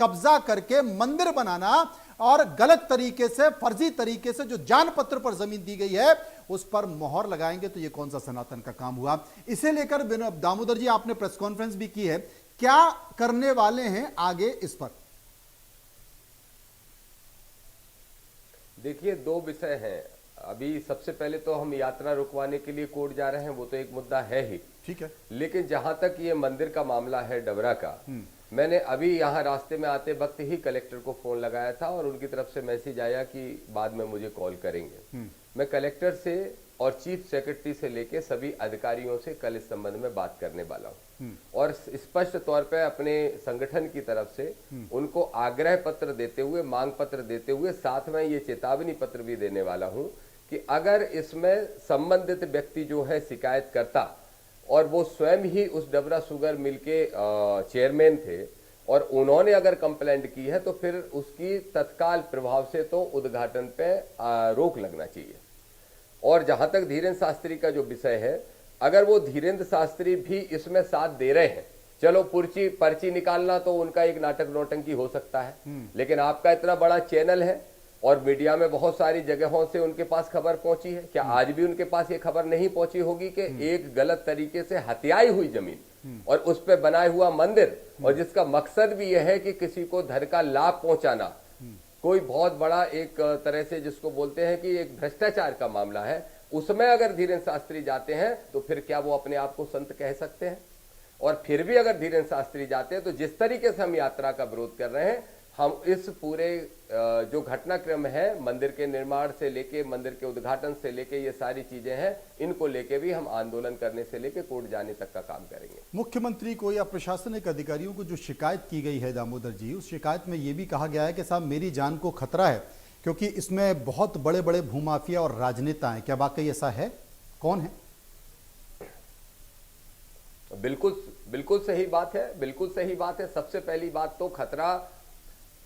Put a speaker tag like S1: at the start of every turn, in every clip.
S1: कब्जा करके मंदिर बनाना और गलत तरीके से, फर्जी तरीके से जो जानपत्र पर जमीन दी गई है उस पर मोहर लगाएंगे तो ये कौन सा सनातन का काम हुआ। इसे लेकर दामोदर जी आपने प्रेस कॉन्फ्रेंस भी की है, क्या करने वाले हैं आगे इस पर?
S2: देखिए, दो विषय हैं। अभी सबसे पहले तो हम यात्रा रुकवाने के लिए कोर्ट जा रहे हैं, वो तो एक मुद्दा है ही,
S1: ठीक है।
S2: लेकिन जहां तक ये मंदिर का मामला है डबरा का, मैंने अभी यहाँ रास्ते में आते वक्त ही कलेक्टर को फोन लगाया था और उनकी तरफ से मैसेज आया कि बाद में मुझे कॉल करेंगे। मैं कलेक्टर से और चीफ सेक्रेटरी से लेके सभी अधिकारियों से कल इस संबंध में बात करने वाला हूँ और स्पष्ट तौर पर अपने संगठन की तरफ से उनको आग्रह पत्र देते हुए, मांग पत्र देते हुए, साथ में ये चेतावनी पत्र भी देने वाला हूँ कि अगर इसमें संबंधित व्यक्ति जो है शिकायत करता और वो स्वयं ही उस डबरा शुगर मिल के चेयरमैन थे और उन्होंने अगर कंप्लेंट की है तो फिर उसकी तत्काल प्रभाव से तो उद्घाटन पे रोक लगना चाहिए। और जहां तक धीरेन्द्र शास्त्री का जो विषय है, अगर वो धीरेन्द्र शास्त्री भी इसमें साथ दे रहे हैं, चलो पर्ची निकालना तो उनका एक नाटक नौटंकी हो सकता है, लेकिन आपका इतना बड़ा चैनल है और मीडिया में बहुत सारी जगहों से उनके पास खबर पहुंची है, क्या आज भी उनके पास ये खबर नहीं पहुंची होगी कि एक गलत तरीके से हत्याई हुई जमीन और उस पर बनाए हुआ मंदिर, और जिसका मकसद भी यह है कि किसी को धन का लाभ पहुंचाना, कोई बहुत बड़ा एक तरह से जिसको बोलते हैं कि एक भ्रष्टाचार का मामला है, उसमें अगर धीरेन्द्र शास्त्री जाते हैं तो फिर क्या वो अपने आप को संत कह सकते हैं? और फिर भी अगर धीरेन्द्र शास्त्री जाते हैं तो जिस तरीके से हम यात्रा का विरोध कर रहे हैं, हम इस पूरे जो घटनाक्रम है, मंदिर के निर्माण से लेके मंदिर के उद्घाटन से लेके ये सारी चीजें हैं, इनको लेके भी हम आंदोलन करने से लेके कोर्ट जाने तक का काम करेंगे।
S1: मुख्यमंत्री को या प्रशासनिक अधिकारियों को जो शिकायत की गई है दामोदर जी, उस शिकायत में ये भी कहा गया है कि साहब मेरी जान को खतरा है क्योंकि इसमें बहुत बड़े बड़े भूमाफिया और राजनेता हैं। क्या वाकई ऐसा है? कौन है?
S2: बिल्कुल सही बात है, बिल्कुल सही बात है। सबसे पहली बात तो खतरा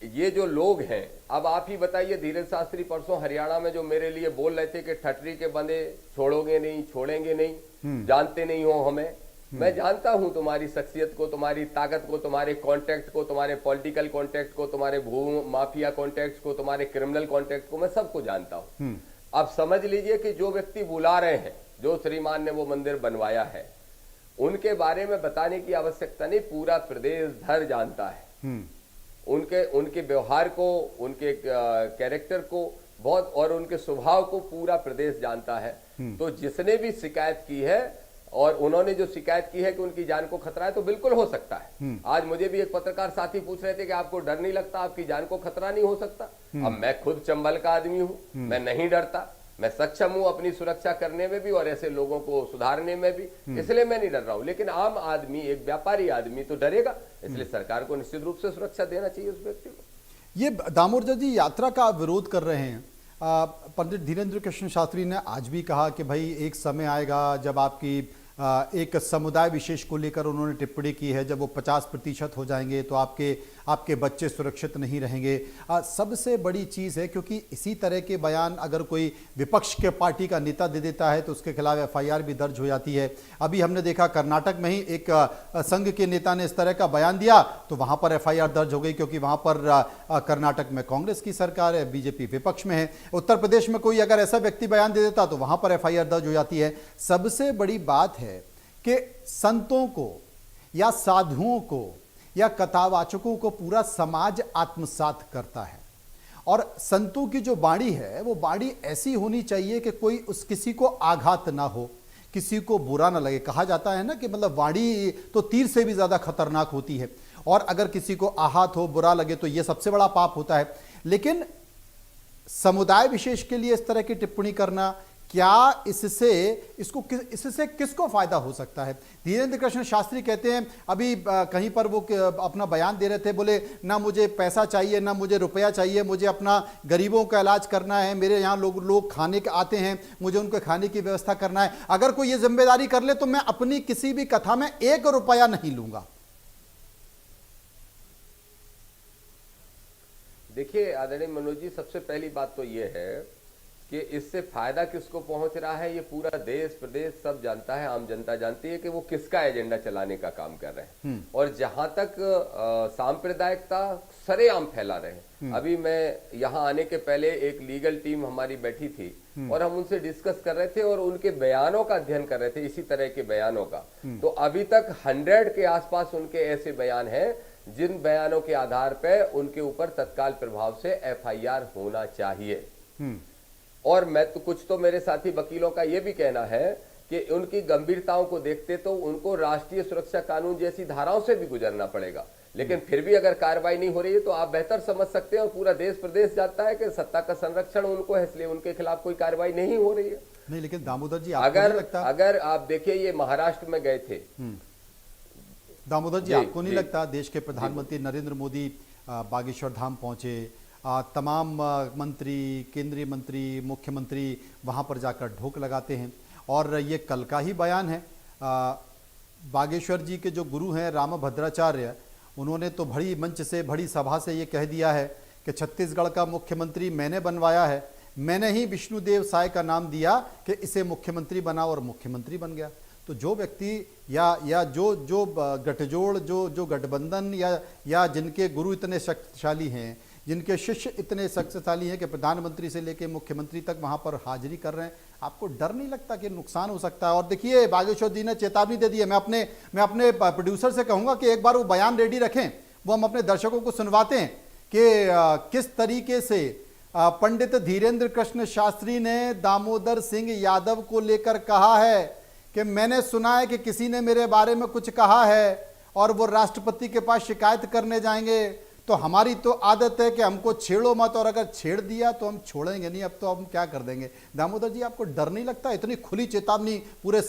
S2: ये जो लोग हैं, अब आप ही बताइए, धीरेन्द्र शास्त्री परसों हरियाणा में जो मेरे लिए बोल रहे थे कि ठटरी के बंदे छोड़ोगे नहीं, छोड़ेंगे नहीं, जानते नहीं हो हमें, मैं जानता हूं तुम्हारी शख्सियत को, तुम्हारी ताकत को, तुम्हारे कॉन्टेक्ट को, तुम्हारे पॉलिटिकल कॉन्टेक्ट को, तुम्हारे भू माफिया कॉन्टेक्ट को, तुम्हारे क्रिमिनल कॉन्टेक्ट को, मैं सबको जानता हूं। अब समझ लीजिए कि जो व्यक्ति बुला रहे हैं, जो श्रीमान ने वो मंदिर बनवाया है, उनके बारे में बताने की आवश्यकता नहीं, पूरा प्रदेश भर जानता है उनके व्यवहार को, उनके कैरेक्टर को बहुत, और उनके स्वभाव को पूरा प्रदेश जानता है। तो जिसने भी शिकायत की है और उन्होंने जो शिकायत की है कि उनकी जान को खतरा है, तो बिल्कुल हो सकता है। आज मुझे भी एक पत्रकार साथी पूछ रहे थे कि आपको डर नहीं लगता, आपकी जान को खतरा नहीं हो सकता? अब मैं खुद चंबल का आदमी हूं, मैं नहीं डरता, मैं सक्षम हूं अपनी सुरक्षा करने में भी और ऐसे लोगों को सुधारने में भी, इसलिए मैं नहीं डर रहा हूं। लेकिन आम आदमी, एक व्यापारी आदमी तो डरेगा, इसलिए सरकार को निश्चित रूप से सुरक्षा देना चाहिए उस व्यक्ति को।
S1: ये दामोदर जी यात्रा का विरोध कर रहे हैं, पंडित धीरेन्द्र कृष्ण शास्त्री ने आज भी कहा कि भाई एक समय आएगा जब आपकी एक समुदाय विशेष को लेकर उन्होंने टिप्पणी की है, जब वो 50% हो जाएंगे तो आपके बच्चे सुरक्षित नहीं रहेंगे। सबसे बड़ी चीज़ है क्योंकि इसी तरह के बयान अगर कोई विपक्ष के पार्टी का नेता दे देता है तो उसके खिलाफ एफआईआर भी दर्ज हो जाती है। अभी हमने देखा कर्नाटक में ही एक संघ के नेता ने इस तरह का बयान दिया तो वहाँ पर एफआईआर दर्ज हो गई क्योंकि वहाँ पर कर्नाटक में कांग्रेस की सरकार है, बीजेपी विपक्ष में है। उत्तर प्रदेश में कोई अगर ऐसा व्यक्ति बयान दे देता तो वहाँ पर एफआईआर दर्ज हो जाती है। सबसे बड़ी बात है कि संतों को या साधुओं को या कथावाचकों को पूरा समाज आत्मसात करता है और संतों की जो वाणी है वो वाणी ऐसी होनी चाहिए कि कोई किसी को आघात ना हो, किसी को बुरा ना लगे। कहा जाता है ना कि मतलब वाणी तो तीर से भी ज्यादा खतरनाक होती है और अगर किसी को आहत हो, बुरा लगे तो यह सबसे बड़ा पाप होता है। लेकिन समुदाय विशेष के लिए इस तरह की टिप्पणी करना, क्या इससे किसको फायदा हो सकता है? धीरेन्द्र कृष्ण शास्त्री कहते हैं, अभी कहीं पर वो अपना बयान दे रहे थे, बोले ना मुझे पैसा चाहिए, ना मुझे रुपया चाहिए, मुझे अपना गरीबों का इलाज करना है, मेरे यहाँ लोग खाने के आते हैं, मुझे उनको खाने की व्यवस्था करना है। अगर कोई ये जिम्मेदारी कर ले तो मैं अपनी किसी भी कथा में 1 रुपया नहीं लूंगा।
S2: देखिए आदरणीय मनोज जी, सबसे पहली बात तो ये है, कि इससे फायदा किसको पहुंच रहा है, ये पूरा देश प्रदेश सब जानता है, आम जनता जानती है कि वो किसका एजेंडा चलाने का काम कर रहे हैं। और जहां तक सांप्रदायिकता सरेआम फैला रहे हैं। अभी मैं यहाँ आने के पहले एक लीगल टीम हमारी बैठी थी और हम उनसे डिस्कस कर रहे थे और उनके बयानों का अध्ययन कर रहे थे, इसी तरह के बयानों का। तो अभी तक 100 के आसपास उनके ऐसे बयान हैं जिन बयानों के आधार पर उनके ऊपर तत्काल प्रभाव से FIR होना चाहिए। और मैं तो कुछ तो मेरे साथी वकीलों का यह भी कहना है कि उनकी गंभीरताओं को देखते तो उनको राष्ट्रीय सुरक्षा कानून जैसी धाराओं से भी गुजरना पड़ेगा, लेकिन फिर भी अगर कार्रवाई नहीं हो रही है तो आप बेहतर समझ सकते हैं और पूरा देश प्रदेश जानता है कि सत्ता का संरक्षण उनको है, इसलिए उनके खिलाफ कोई कार्रवाई नहीं हो रही है।
S1: नहीं, लेकिन दामोदर जी आपको नहीं लगता,
S2: अगर आप देखिए ये महाराष्ट्र में गए थे,
S1: दामोदर जी आपको नहीं लगता देश के प्रधानमंत्री नरेंद्र मोदी बागेश्वर धाम पहुंचे, तमाम मंत्री, केंद्रीय मंत्री, मुख्यमंत्री वहां पर जाकर ढोक लगाते हैं, और ये कल का ही बयान है। बागेश्वर जी के जो गुरु हैं रामभद्राचार्य, उन्होंने तो बड़ी मंच से, बड़ी सभा से ये कह दिया है कि छत्तीसगढ़ का मुख्यमंत्री मैंने बनवाया है, मैंने ही विष्णुदेव साय का नाम दिया कि इसे मुख्यमंत्री बना, और मुख्यमंत्री बन गया। तो जो व्यक्ति या जो गठजोड़, जो गठबंधन या जिनके गुरु इतने शक्तिशाली हैं, जिनके शिष्य इतने शक्तिशाली हैं कि प्रधानमंत्री से लेकर मुख्यमंत्री तक वहां पर हाजिरी कर रहे हैं, आपको डर नहीं लगता कि नुकसान हो सकता है? और देखिए बागेश्वर जी ने चेतावनी दे दी है। मैं अपने प्रोड्यूसर से कहूंगा कि एक बार वो बयान रेडी रखें, वो हम अपने दर्शकों को सुनवाते हैं कि किस तरीके से पंडित धीरेन्द्र कृष्ण शास्त्री ने दामोदर सिंह यादव को लेकर कहा है कि मैंने सुना है कि किसी ने मेरे बारे में कुछ कहा है और वो राष्ट्रपति के पास शिकायत करने जाएंगे, तो हमारी तो आदत है कि हमको छेड़ो मत, और अगर छेड़ दिया तो हम छोड़ेंगे नहीं, अब तो हम क्या कर देंगे। दामोदर जी आपको डर नहीं लगता? इतनी खुली चेतावनी पूरे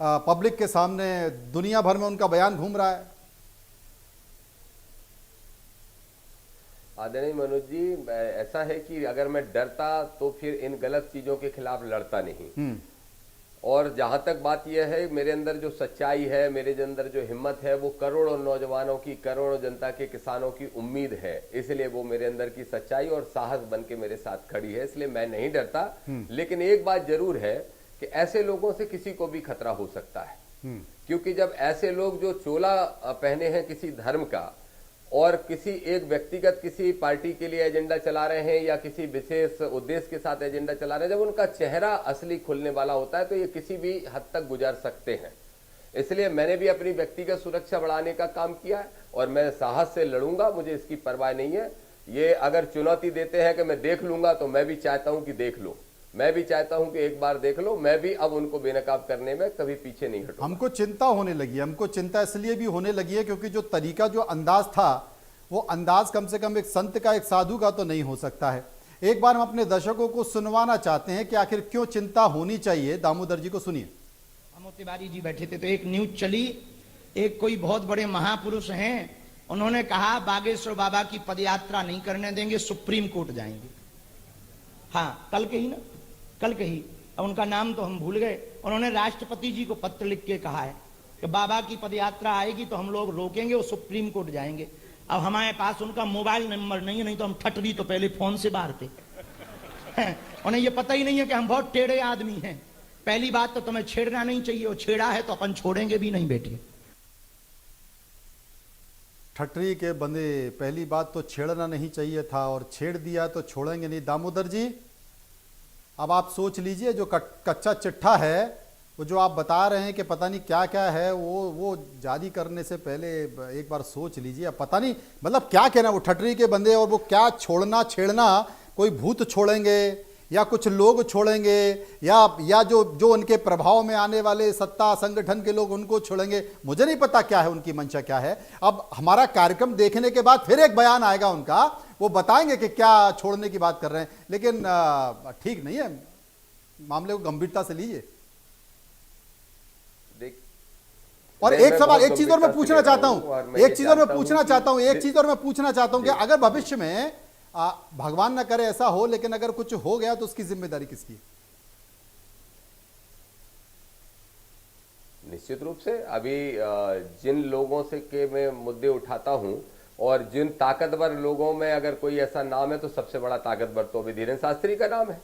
S1: पब्लिक के सामने, दुनिया भर में उनका बयान घूम रहा है।
S2: आदरणीय मनोज जी, ऐसा है कि अगर मैं डरता तो फिर इन गलत चीजों के खिलाफ लड़ता नहीं। और जहां तक बात यह है, मेरे अंदर जो सच्चाई है, मेरे अंदर जो हिम्मत है, वो करोड़ों नौजवानों की, करोड़ों जनता के, किसानों की उम्मीद है, इसलिए वो मेरे अंदर की सच्चाई और साहस बन के मेरे साथ खड़ी है, इसलिए मैं नहीं डरता। लेकिन एक बात जरूर है कि ऐसे लोगों से किसी को भी खतरा हो सकता है, क्योंकि जब ऐसे लोग जो चोला पहने हैं किसी धर्म का और किसी एक व्यक्तिगत किसी पार्टी के लिए एजेंडा चला रहे हैं या किसी विशेष उद्देश्य के साथ एजेंडा चला रहे हैं, जब उनका चेहरा असली खुलने वाला होता है तो ये किसी भी हद तक गुजार सकते हैं। इसलिए मैंने भी अपनी व्यक्तिगत सुरक्षा बढ़ाने का काम किया है और मैं साहस से लड़ूंगा, मुझे इसकी परवाह नहीं है। ये अगर चुनौती देते हैं कि मैं देख लूंगा, तो मैं भी चाहता हूं कि देख लो, मैं भी चाहता हूं कि एक बार देख लो। मैं भी अब उनको बेनकाब करने में कभी पीछे नहीं हटूंगा।
S1: हमको चिंता होने लगी है, हमको चिंता इसलिए भी होने लगी है क्योंकि जो तरीका, जो अंदाज था, वो अंदाज कम से कम एक संत का, एक साधु का तो नहीं हो सकता है। एक बार हम अपने दर्शकों को सुनवाना चाहते हैं कि आखिर क्यों चिंता होनी चाहिए। दामोदर जी को सुनिए।
S3: हम तिवारी जी बैठे थे तो एक न्यूज चली, एक कोई बहुत बड़े महापुरुष हैं, उन्होंने कहा बागेश्वर बाबा की पदयात्रा नहीं करने देंगे, सुप्रीम कोर्ट जाएंगे। हाँ, कल के ही ना, कल के ही, अब उनका नाम तो हम भूल गए। उन्होंने राष्ट्रपति जी को पत्र लिख के कहा है कि बाबा की पदयात्रा आएगी तो हम लोग रोकेंगे और सुप्रीम कोर्ट जाएंगे। अब हमारे पास उनका मोबाइल नंबर नहीं है, नहीं तो हम ठटरी तो पहले फोन से मारते। उन्हें ये पता ही नहीं है कि हम बहुत टेढ़े आदमी हैं। पहली बात तो तुम्हें छेड़ना नहीं चाहिए, और छेड़ा है तो अपन छोड़ेंगे भी नहीं बेटी।
S1: ठटरी के बंदे, पहली बात तो छेड़ना नहीं चाहिए था और छेड़ दिया तो छोड़ेंगे नहीं। दामोदर जी, अब आप सोच लीजिए, जो कच्चा चिट्ठा है, वो जो आप बता रहे हैं कि पता नहीं क्या क्या है, वो जारी करने से पहले एक बार सोच लीजिए। अब पता नहीं मतलब क्या कहना, वो ठटरी के बंदे, और वो क्या छोड़ना छेड़ना, कोई भूत छोड़ेंगे या कुछ लोग छोड़ेंगे या जो उनके प्रभाव में आने वाले सत्ता संगठन के लोग उनको छोड़ेंगे, मुझे नहीं पता क्या है उनकी मंशा क्या है। अब हमारा कार्यक्रम देखने के बाद फिर एक बयान आएगा उनका, वो बताएंगे कि क्या छोड़ने की बात कर रहे हैं। लेकिन ठीक नहीं है, मामले को गंभीरता से लीजिए। और एक सवाल, एक चीज और मैं पूछना चाहता हूं, एक चीज और मैं पूछना चाहता हूं कि अगर भविष्य में भगवान ना करे ऐसा हो, लेकिन अगर कुछ हो गया तो उसकी जिम्मेदारी किसकी?
S2: निश्चित रूप से अभी जिन लोगों से के मैं मुद्दे उठाता हूं और जिन ताकतवर लोगों में अगर कोई ऐसा नाम है तो सबसे बड़ा ताकतवर तो अभी धीरेन्द्र शास्त्री का नाम है।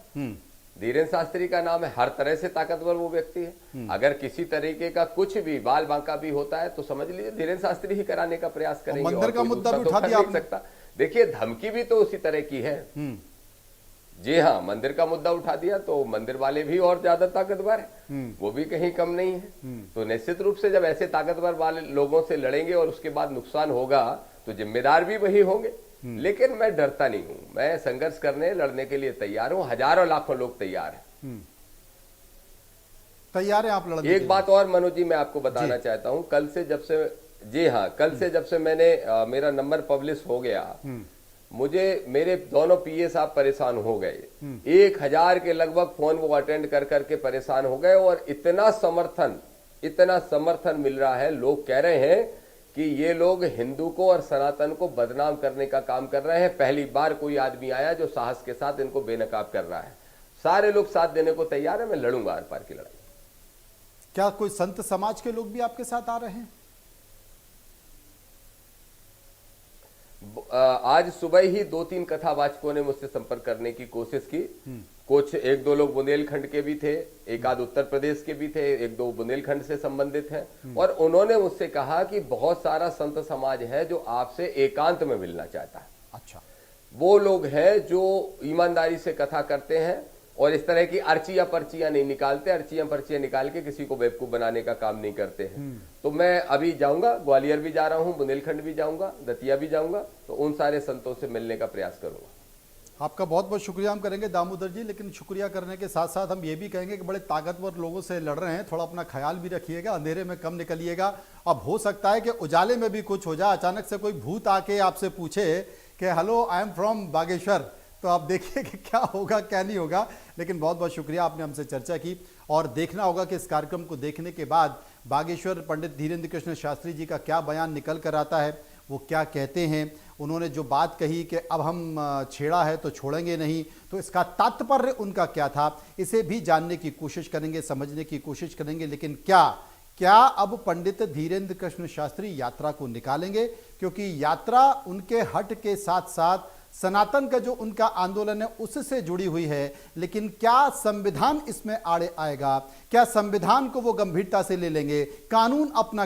S2: धीरेन्द्र शास्त्री का नाम है, हर तरह से ताकतवर वो व्यक्ति है। अगर किसी तरीके का कुछ भी बाल बांका भी होता है तो समझ लीजिए धीरेन्द्र शास्त्री ही कराने का प्रयास करेंगे।
S1: मंदिर का मुद्दा भी उठा दिया आपने।
S2: देखिए धमकी भी तो उसी तरह की है। जी हाँ, मंदिर का मुद्दा उठा दिया तो मंदिर वाले भी और ज्यादा ताकतवर है, वो भी कहीं कम नहीं है। तो निश्चित रूप से जब ऐसे ताकतवर वाले लोगों से लड़ेंगे और उसके बाद नुकसान होगा तो जिम्मेदार भी वही होंगे। लेकिन मैं डरता नहीं हूं, मैं संघर्ष करने लड़ने के लिए तैयार हूं। हजारों लाखों लोग तैयार हैं।
S1: तैयार है आप लड़ने?
S2: एक बात और मनोज जी मैं आपको बताना चाहता हूं, कल से जब से, जी हाँ, कल से जब से मैंने मेरा नंबर पब्लिश हो गया, मुझे मेरे दोनों पीए साहब परेशान हो गए। 1000 के लगभग फोन वो अटेंड कर करके परेशान हो गए और इतना समर्थन मिल रहा है। लोग कह रहे हैं कि ये लोग हिंदू को और सनातन को बदनाम करने का काम कर रहे हैं। पहली बार कोई आदमी आया जो साहस के साथ इनको बेनकाब कर रहा है। सारे लोग साथ देने को तैयार है। मैं लड़ूंगा आर पार की लड़ाई।
S1: क्या कोई संत समाज के लोग भी आपके साथ आ रहे हैं?
S2: आज सुबह ही 2-3 कथावाचकों ने मुझसे संपर्क करने की कोशिश की। कुछ 1-2 लोग बुंदेलखंड के भी थे, एक आध उत्तर प्रदेश के भी थे, 1-2 बुंदेलखंड से संबंधित हैं। और उन्होंने मुझसे कहा कि बहुत सारा संत समाज है जो आपसे एकांत में मिलना चाहता है।
S1: अच्छा,
S2: वो लोग हैं जो ईमानदारी से कथा करते हैं और इस तरह की अर्चियां पर्चियां नहीं निकालते, अर्चियां पर्चियां निकाल के किसी को बेवकूफ बनाने का काम नहीं करते हैं। तो मैं अभी जाऊंगा, ग्वालियर भी जा रहा हूं, बुंदेलखंड भी जाऊंगा, दतिया भी जाऊंगा, तो उन सारे संतों से मिलने का प्रयास करूंगा।
S1: आपका बहुत बहुत शुक्रिया हम करेंगे दामोदर जी, लेकिन शुक्रिया करने के साथ साथ हम ये भी कहेंगे कि बड़े ताकतवर लोगों से लड़ रहे हैं, थोड़ा अपना ख्याल भी रखिएगा, अंधेरे में कम निकलिएगा। अब हो सकता है कि उजाले में भी कुछ हो जाए, अचानक से कोई भूत आके आपसे पूछे कि hello I am from Bageshwar, तो आप देखिए कि क्या होगा क्या नहीं होगा। लेकिन बहुत बहुत शुक्रिया, आपने हमसे चर्चा की और देखना होगा कि इस कार्यक्रम को देखने के बाद बागेश्वर पंडित धीरेन्द्र कृष्ण शास्त्री जी का क्या बयान निकल कर आता है, वो क्या कहते हैं। उन्होंने जो बात कही कि अब हम छेड़ा है तो छोड़ेंगे नहीं, तो इसका तात्पर्य उनका क्या था, इसे भी जानने की कोशिश करेंगे, समझने की कोशिश करेंगे। लेकिन क्या अब पंडित धीरेन्द्र कृष्ण शास्त्री यात्रा को निकालेंगे? क्योंकि यात्रा उनके हट के साथ साथ सनातन का जो उनका आंदोलन है उससे जुड़ी हुई है। लेकिन क्या संविधान इसमें आड़े आएगा? क्या संविधान को वो गंभीरता से ले लेंगे? कानून अपना